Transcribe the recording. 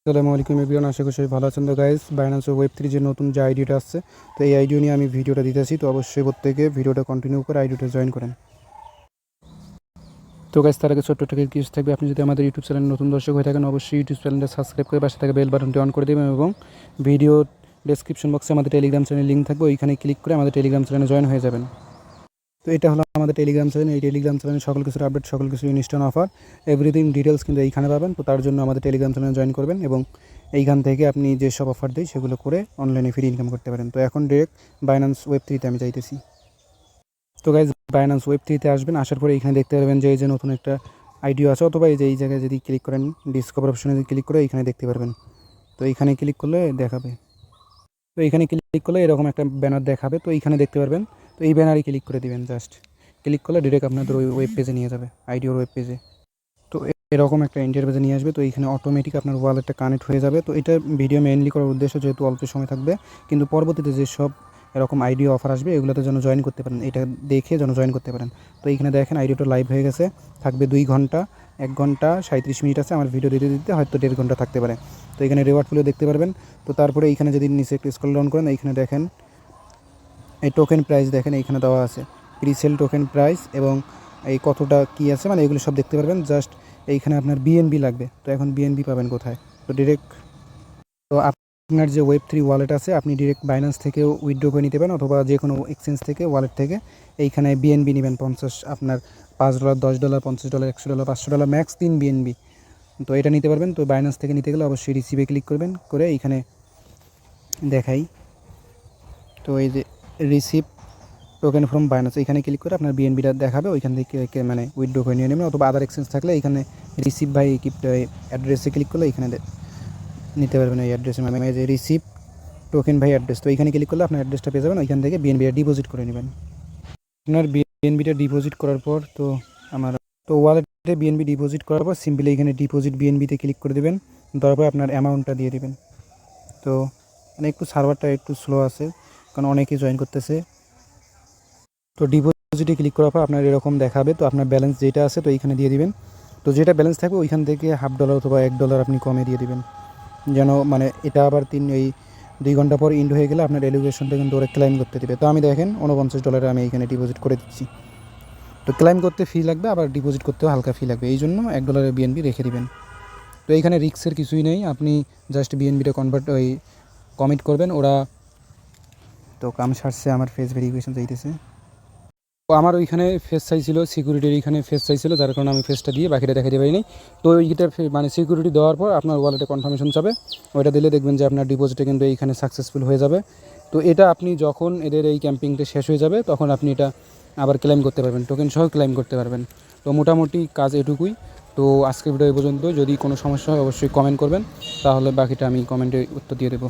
আসসালামু আলাইকুম এভরিওয়ান, আশা করি সবাই ভালো আছেন। তো গাইস, বাইন্যান্স ওয়েব3 যে নতুন যে আইডিটা আসছে, তো এই আইডিও নিয়ে আমি ভিডিওটা দিতেছি। তো অবশ্যই প্রত্যেকে ভিডিওটা কন্টিনিউ করে আইডিটা জয়েন করেন। তো গাইস, তার আগে ছোট্ট একটা রিকোয়েস্ট থাকবে, আপনি যদি আমাদের ইউটিউব চ্যানেল নতুন দর্শক হয়ে থাকেন, অবশ্যই ইউটিউব চ্যানেলটা সাবস্ক্রাইব করে পাশে থাকা বেল বাটনটি অন করে দেবেন এবং ভিডিও ডেসক্রিপশন বক্সে আমাদের টেলিগ্রাম চ্যানেল লিঙ্ক থাকবে, ওইখানে ক্লিক করে আমাদের টেলিগ্রাম চ্যানেলে জয়েন হয়ে যাবেন। তো এটা হলো আমাদের টেলিগ্রাম চ্যানেল। এই টেলিগ্রাম চ্যানেলে সকল কিছুর আপডেট, সকল কিছু ইনস্ট্যান্ট অফার, এভরিথিং ডিটেলস কিন্তু এইখানে পাবেন। তো তার জন্য আমাদের টেলিগ্রাম চ্যানেলে জয়েন করবেন এবং এইখান থেকে আপনি যেসব অফার দেয় সেগুলো করে অনলাইনে ফ্রি ইনকাম করতে পারেন। তো এখন ডিরেক্ট বাইন্যান্স ওয়েব3তে আমি যাইতেছি। তো গাইজ, বাইন্যান্স ওয়েব3তে আসবেন, আসার পরে এখানে দেখতে পারবেন যে এই যে নতুন একটা আইডিও আছে, অথবা এই যে এই জায়গায় যদি ক্লিক করেন ডিসকভার অপশনে যদি ক্লিক করে এইখানে দেখতে পারবেন। তো এইখানে ক্লিক করলে দেখাবে, তো এইখানে ক্লিক করলে এরকম একটা ব্যানার দেখাবে, তো এইখানে দেখতে পারবেন। তো এই ব্যানারে ক্লিক করে দিবেন, জাস্ট ক্লিক করলে ডিরেক্ট আপনাদের ওই ওয়েব পেজে নিয়ে যাবে, আইডিওর ওয়েব পেজে। তো এরকম একটা ইন্টারফেসে নিয়ে আসবে। তো এইখানে অটোমেটিক আপনার ওয়ালেটটা কানেক্ট হয়ে যাবে। তো এটা ভিডিও মেইনলি করার উদ্দেশ্য, যেহেতু অল্প সময় থাকবে, কিন্তু পরবর্তীতে যেসব এরকম আইডিও অফার আসবে এগুলোতে যেন জয়েন করতে পারেন, এটা দেখে যেন জয়েন করতে পারেন। তো এইখানে দেখেন আইডিওটা লাইভ হয়ে গেছে, থাকবে 2 ঘন্টা, 1 ঘন্টা 37 মিনিট আছে। আমার ভিডিও দিতে দিতে হয়তো 1.5 ঘন্টা থাকতে পারে। তো এখানে রিওয়ার্ডগুলো দেখতে পারবেন। তো তারপরে এইখানে যদি নিচে একটু স্ক্রল ডাউন করেন, এইখানে দেখেন এই টোকেন প্রাইস দেখেন এইখানে দেওয়া আছে, প্রিসেল টোকেন প্রাইস এবং এই কতটা কী আছে, মানে এগুলো সব দেখতে পারবেন। জাস্ট এইখানে আপনার বিএনবি লাগবে, তো এখন বিএনবি পাবেন কোথায়? তো ডিরেক্ট, তো আপনার যে ওয়েব3 ওয়ালেট আছে আপনি ডিরেক্ট বাইন্যান্স থেকেও উইথড্র করে নিতে পারেন, অথবা যে কোনো এক্সচেঞ্জ থেকে ওয়ালেট থেকে এইখানে বিএনবি নেবেন 50, আপনার $5, $10, $50, $100, $500, ম্যাক্স 3 বিএনবি। তো এটা নিতে পারবেন। তো বাইন্যান্স থেকে নিতে গেলে অবশ্যই রিসিভে ক্লিক করবেন, করে এইখানে দেখাই, তো এই যে রিসিভ টোকেন ফ্রম বাইন্যান্স, এখানে ক্লিক করে আপনার বিএনবিটা দেখাবে, ওইখান থেকে মানে উইথড্র করে নিয়ে নেবেন। অথবা আদার এক্সচেঞ্জ থাকলে এখানে রিসিভ বাই ক্রিপ্টো অ্যাড্রেসে ক্লিক করলে এখানে নিতে পারবেন এই অ্যাড্রেসে, মানে যে রিসিভ টোকেন বাই অ্যাড্রেস। তো এখানে ক্লিক করলে আপনার অ্যাড্রেসটা পেয়ে যাবেন, ওইখান থেকে বিএনবিটা ডিপোজিট করে নেবেন। আপনার বিএনবিটা ডিপোজিট করার পর, তো আমার তো ওয়ালেটে বিএনবি ডিপোজিট করার পর সিম্পলি এখানে ডিপোজিট বিএনবিতে ক্লিক করে দেবেন, তারপর আপনার অ্যামাউন্টটা দিয়ে দেবেন। তো মানে একটু সার্ভারটা একটু স্লো আছে, কারণ অনেকেই জয়েন করতেছে। তো ডিপোজিটে ক্লিক করার পর আপনার এরকম দেখাবে, তো আপনার ব্যালেন্স যেটা আছে তো এইখানে দিয়ে দিবেন। তো যেটা ব্যালেন্স থাকবে ওইখান থেকে $0.5 অথবা $1 আপনি কমে দিয়ে দিবেন, যেন মানে এটা আবার 2 ঘন্টা পর ইন্ড হয়ে গেলে আপনার এলিগেশনটা কিন্তু ওরা ক্লাইম করতে দেবে। তো আমি দেখেন $49 আমি এইখানে ডিপোজিট করে দিচ্ছি। তো ক্লাইম করতে ফি লাগবে, আবার ডিপোজিট করতেও হালকা ফি লাগবে, এই জন্য $1 বিএনবি রেখে দিবেন। তো এইখানে রিস্কের কিছুই নেই, আপনি জাস্ট বিএনবিটা কমিট করবেন। ওরা তো কাম সারছে, আমার ফেস ভেরিফিকেশন চাইতেছে। তো আমার ওইখানে ফেস চাইছিল, সিকিউরিটির এইখানে ফেস চাইছিল, যার কারণে আমি ফেসটা দিয়ে বাকিটা দেখাতে পারিনি। তো ওইটার মানে সিকিউরিটি দেওয়ার পর আপনার ওয়ালেটে কনফার্মেশন যাবে, ওইটা দিলে দেখবেন যে আপনার ডিপোজিটে কিন্তু এইখানে সাকসেসফুল হয়ে যাবে। তো এটা আপনি যখন এদের এই ক্যাম্পিংটা শেষ হয়ে যাবে তখন আপনি এটা আবার ক্লেম করতে পারবেন, টোকেন সহ ক্লেম করতে পারবেন। তো মোটামুটি কাজ এটুকুই। তো আজকের ভিডিও এই পর্যন্ত। যদি কোনো সমস্যা হয় অবশ্যই কমেন্ট করবেন, তাহলে বাকিটা আমি কমেন্টে উত্তর দিয়ে দেবো।